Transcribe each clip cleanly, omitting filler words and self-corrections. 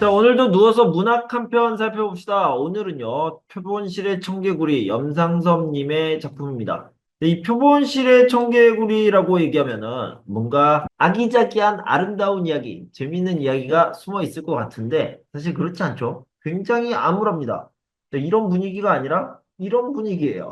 자, 오늘도 누워서 문학 한 편 살펴봅시다. 오늘은요, 표본실의 청개구리 염상섭님의 작품입니다. 이 표본실의 청개구리라고 얘기하면은 뭔가 아기자기한 아름다운 이야기, 재미있는 이야기가 숨어 있을 것 같은데 사실 그렇지 않죠. 굉장히 암울합니다. 자, 이런 분위기가 아니라 이런 분위기예요.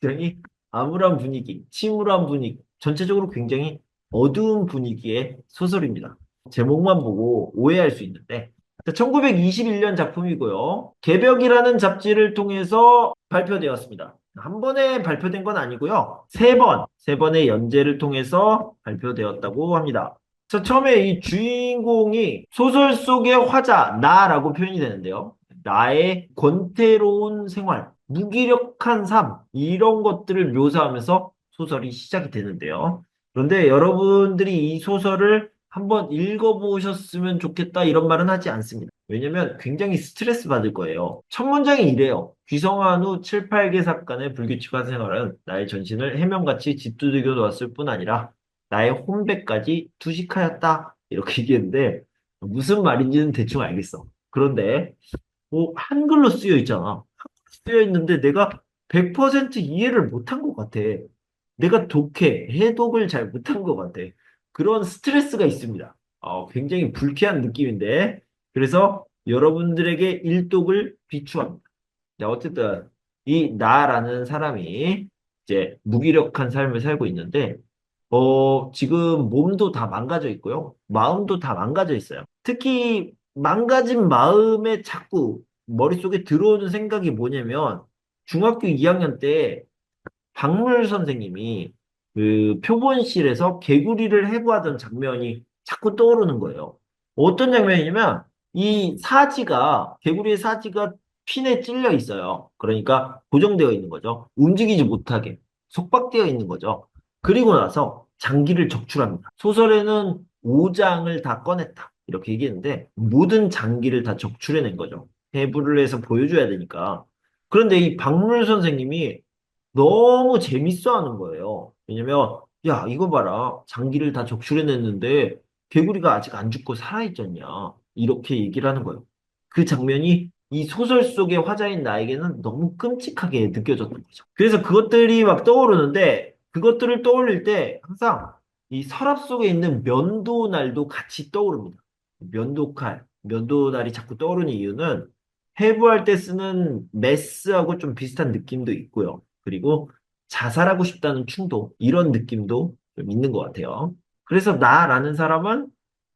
굉장히 암울한 분위기, 침울한 분위기, 전체적으로 굉장히 어두운 분위기의 소설입니다. 제목만 보고 오해할 수 있는데 1921년 작품이고요. 개벽이라는 잡지를 통해서 발표되었습니다. 한 번에 발표된 건 아니고요. 세 번의 연재를 통해서 발표되었다고 합니다. 자, 처음에 이 주인공이 소설 속의 화자, 나라고 표현이 되는데요. 나의 권태로운 생활, 무기력한 삶, 이런 것들을 묘사하면서 소설이 시작이 되는데요. 그런데 여러분들이 이 소설을 한번 읽어보셨으면 좋겠다 이런 말은 하지 않습니다. 왜냐면 굉장히 스트레스 받을 거예요. 첫 문장이 이래요. 귀성한 후 7, 8개 삭간의 불규칙한 생활은 나의 전신을 해명같이 짓두들겨 놓았을 뿐 아니라 나의 혼배까지 투식하였다. 이렇게 얘기했는데 무슨 말인지는 대충 알겠어. 그런데 뭐 한글로 쓰여 있잖아. 쓰여 있는데 내가 100% 이해를 못한 것 같아. 내가 해독을 잘 못한 것 같아. 그런 스트레스가 있습니다. 굉장히 불쾌한 느낌인데, 그래서 여러분들에게 일독을 비추합니다. 자, 어쨌든, 이 나라는 사람이 이제 무기력한 삶을 살고 있는데, 지금 몸도 다 망가져 있고요. 마음도 다 망가져 있어요. 특히 망가진 마음에 자꾸 머릿속에 들어오는 생각이 뭐냐면, 중학교 2학년 때 박물 선생님이 그 표본실에서 개구리를 해부하던 장면이 자꾸 떠오르는 거예요. 어떤 장면이냐면 이 사지가 개구리의 사지가 핀에 찔려 있어요. 그러니까 고정되어 있는 거죠. 움직이지 못하게 속박되어 있는 거죠. 그리고 나서 장기를 적출합니다. 소설에는 5장을 다 꺼냈다. 이렇게 얘기했는데 모든 장기를 다 적출해낸 거죠. 해부를 해서 보여줘야 되니까. 그런데 이 박물 선생님이 너무 재밌어 하는 거예요. 왜냐면, 야, 이거 봐라. 장기를 다 적출해냈는데, 개구리가 아직 안 죽고 살아있잖냐. 이렇게 얘기를 하는 거예요. 그 장면이 이 소설 속의 화자인 나에게는 너무 끔찍하게 느껴졌던 거죠. 그래서 그것들이 막 떠오르는데, 그것들을 떠올릴 때 항상 이 서랍 속에 있는 면도날도 같이 떠오릅니다. 면도칼, 면도날이 자꾸 떠오르는 이유는 해부할 때 쓰는 메스하고 좀 비슷한 느낌도 있고요. 그리고 자살하고 싶다는 충동, 이런 느낌도 좀 있는 것 같아요. 그래서 나라는 사람은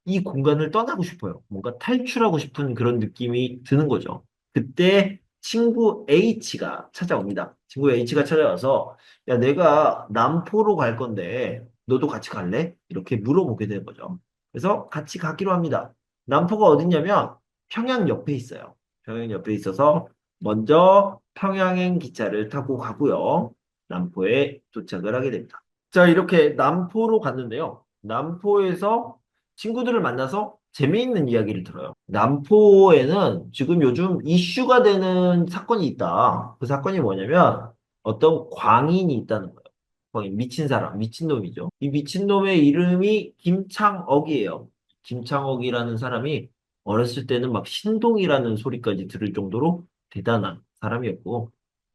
이 공간을 떠나고 싶어요. 뭔가 탈출하고 싶은 그런 느낌이 드는 거죠. 그때 친구 H가 찾아옵니다. 친구 H가 찾아와서, 야, 내가 남포로 갈 건데, 너도 같이 갈래? 이렇게 물어보게 되는 거죠. 그래서 같이 가기로 합니다. 남포가 어딨냐면, 평양 옆에 있어요. 평양 옆에 있어서, 먼저 평양행 기차를 타고 가고요. 남포에 도착을 하게 됩니다. 자, 이렇게 남포로 갔는데요. 남포에서 친구들을 만나서 재미있는 이야기를 들어요. 남포에는 지금 요즘 이슈가 되는 사건이 있다. 그 사건이 뭐냐면 어떤 광인이 있다는 거예요. 광인, 미친 사람, 미친놈이죠. 이 미친놈의 이름이 김창억이에요. 김창억이라는 사람이 어렸을 때는 막 신동이라는 소리까지 들을 정도로 대단한 사람이었고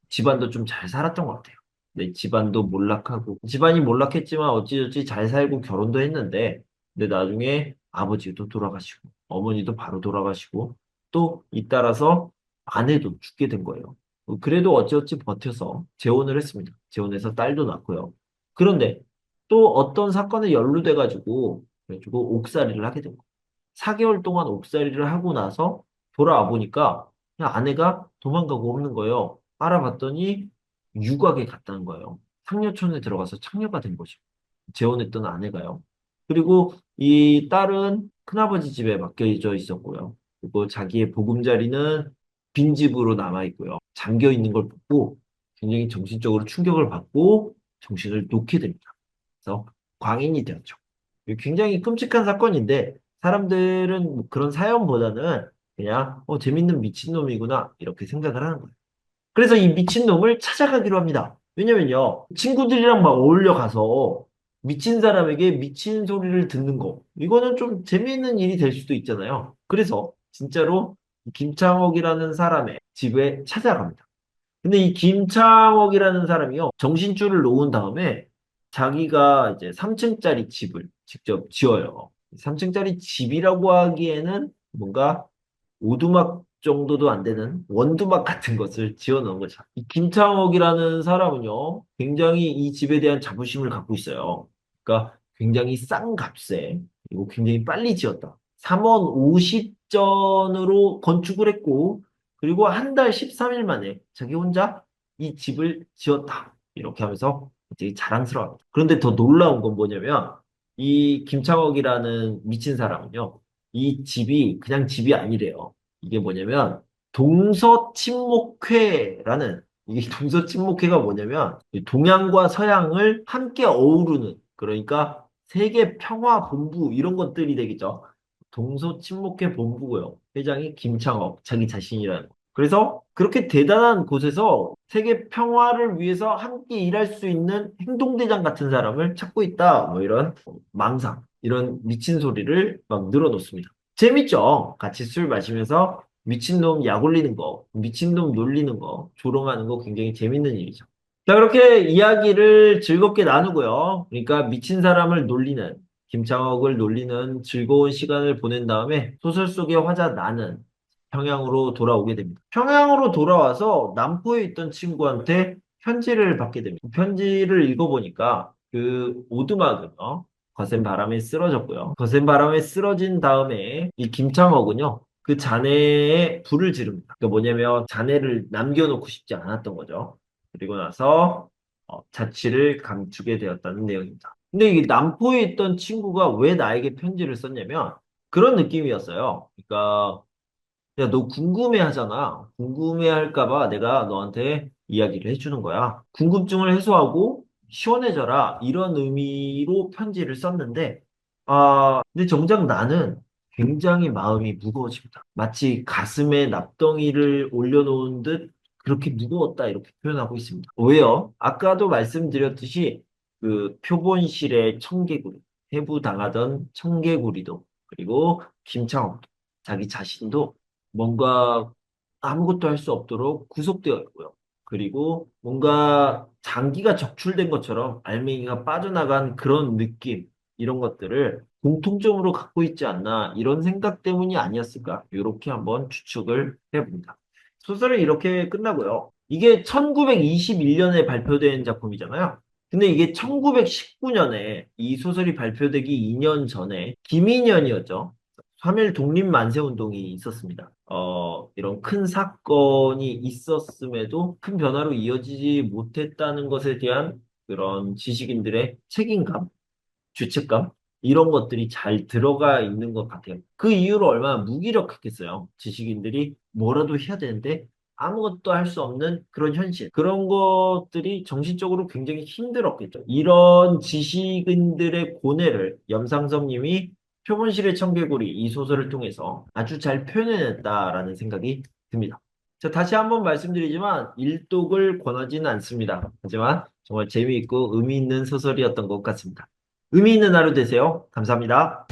집안도 좀 잘 살았던 것 같아요. 근데 집안도 몰락하고 집안이 몰락했지만 어찌저찌 잘 살고 결혼도 했는데 근데 나중에 아버지도 돌아가시고 어머니도 바로 돌아가시고 또 잇따라서 아내도 죽게 된 거예요. 그래도 어찌어찌 버텨서 재혼을 했습니다. 재혼해서 딸도 낳고요. 그런데 또 어떤 사건에 연루돼가지고 그래가지고 옥살이를 하게 된 거예요. 4개월 동안 옥살이를 하고 나서 돌아와 보니까 그냥 아내가 도망가고 없는 거예요. 알아봤더니 유곽에 갔다는 거예요. 상녀촌에 들어가서 창녀가 된 거죠. 재혼했던 아내가요. 그리고 이 딸은 큰아버지 집에 맡겨져 있었고요. 그리고 자기의 보금자리는 빈집으로 남아 있고요. 잠겨 있는 걸 보고 굉장히 정신적으로 충격을 받고 정신을 놓게 됩니다. 그래서 광인이 되었죠. 굉장히 끔찍한 사건인데 사람들은 뭐 그런 사연보다는 그냥 재밌는 미친놈이구나 이렇게 생각을 하는 거예요. 그래서 이 미친놈을 찾아가기로 합니다. 왜냐면요 친구들이랑 막 어울려 가서 미친 사람에게 미친 소리를 듣는 거 이거는 좀 재미있는 일이 될 수도 있잖아요. 그래서 진짜로 김창옥이라는 사람의 집에 찾아갑니다. 근데 이 김창옥이라는 사람이요, 정신줄을 놓은 다음에 자기가 이제 3층짜리 집을 직접 지어요. 3층짜리 집이라고 하기에는 뭔가 오두막 정도도 안 되는 원두막 같은 것을 지어 놓은 거죠. 이 김창옥이라는 사람은요, 굉장히 이 집에 대한 자부심을 갖고 있어요. 그러니까 굉장히 싼 값에, 그리고 굉장히 빨리 지었다. 3원 50전으로 건축을 했고, 그리고 한 달 13일 만에 자기 혼자 이 집을 지었다. 이렇게 하면서 되게 자랑스러워합니다. 그런데 더 놀라운 건 뭐냐면, 이 김창옥이라는 미친 사람은요, 이 집이 그냥 집이 아니래요. 이게 뭐냐면 동서친목회라는, 이게 동서친목회가 뭐냐면 이 동양과 서양을 함께 어우르는, 그러니까 세계 평화 본부 이런 것들이 되겠죠. 동서친목회 본부고요. 회장이 김창업 자기 자신이라는 거. 그래서 그렇게 대단한 곳에서 세계 평화를 위해서 함께 일할 수 있는 행동대장 같은 사람을 찾고 있다. 뭐 이런 망상, 이런 미친 소리를 막 늘어놓습니다. 재밌죠? 같이 술 마시면서 미친놈 약 올리는 거, 미친놈 놀리는 거, 조롱하는 거 굉장히 재밌는 일이죠. 자, 그렇게 이야기를 즐겁게 나누고요. 그러니까 미친 사람을 놀리는, 김창옥을 놀리는 즐거운 시간을 보낸 다음에 소설 속의 화자 나는 평양으로 돌아오게 됩니다. 평양으로 돌아와서 남포에 있던 친구한테 편지를 받게 됩니다. 편지를 읽어보니까 그 오두막은요, 거센 바람에 쓰러졌고요. 거센 바람에 쓰러진 다음에 이 김창옥은요, 그 자네에 불을 지릅니다. 그러니까 뭐냐면 자네를 남겨놓고 싶지 않았던 거죠. 그리고 나서 자취를 감추게 되었다는 내용입니다. 근데 이게 남포에 있던 친구가 왜 나에게 편지를 썼냐면 그런 느낌이었어요. 그러니까 야, 너 궁금해 하잖아. 궁금해 할까봐 내가 너한테 이야기를 해주는 거야. 궁금증을 해소하고 시원해져라. 이런 의미로 편지를 썼는데, 근데 정작 나는 굉장히 마음이 무거워집니다. 마치 가슴에 납덩이를 올려놓은 듯 그렇게 무거웠다. 이렇게 표현하고 있습니다. 왜요? 아까도 말씀드렸듯이 그 표본실의 청개구리, 해부당하던 청개구리도, 그리고 김창옥도, 자기 자신도 뭔가 아무것도 할 수 없도록 구속되어 있고요. 그리고 뭔가 장기가 적출된 것처럼 알맹이가 빠져나간 그런 느낌, 이런 것들을 공통점으로 갖고 있지 않나, 이런 생각 때문이 아니었을까, 이렇게 한번 추측을 해봅니다. 소설은 이렇게 끝나고요. 이게 1921년에 발표된 작품이잖아요. 근데 이게 1919년에 이 소설이 발표되기 2년 전에 김인현이었죠. 3.1 독립만세운동이 있었습니다. 이런 큰 사건이 있었음에도 큰 변화로 이어지지 못했다는 것에 대한 그런 지식인들의 책임감, 죄책감, 이런 것들이 잘 들어가 있는 것 같아요. 그 이후로 얼마나 무기력했겠어요. 지식인들이 뭐라도 해야 되는데 아무것도 할 수 없는 그런 현실. 그런 것들이 정신적으로 굉장히 힘들었겠죠. 이런 지식인들의 고뇌를 염상섭 님이 표본실의 청개구리 이 소설을 통해서 아주 잘 표현해냈다라는 생각이 듭니다. 자, 다시 한번 말씀드리지만 일독을 권하지는 않습니다. 하지만 정말 재미있고 의미 있는 소설이었던 것 같습니다. 의미 있는 하루 되세요. 감사합니다.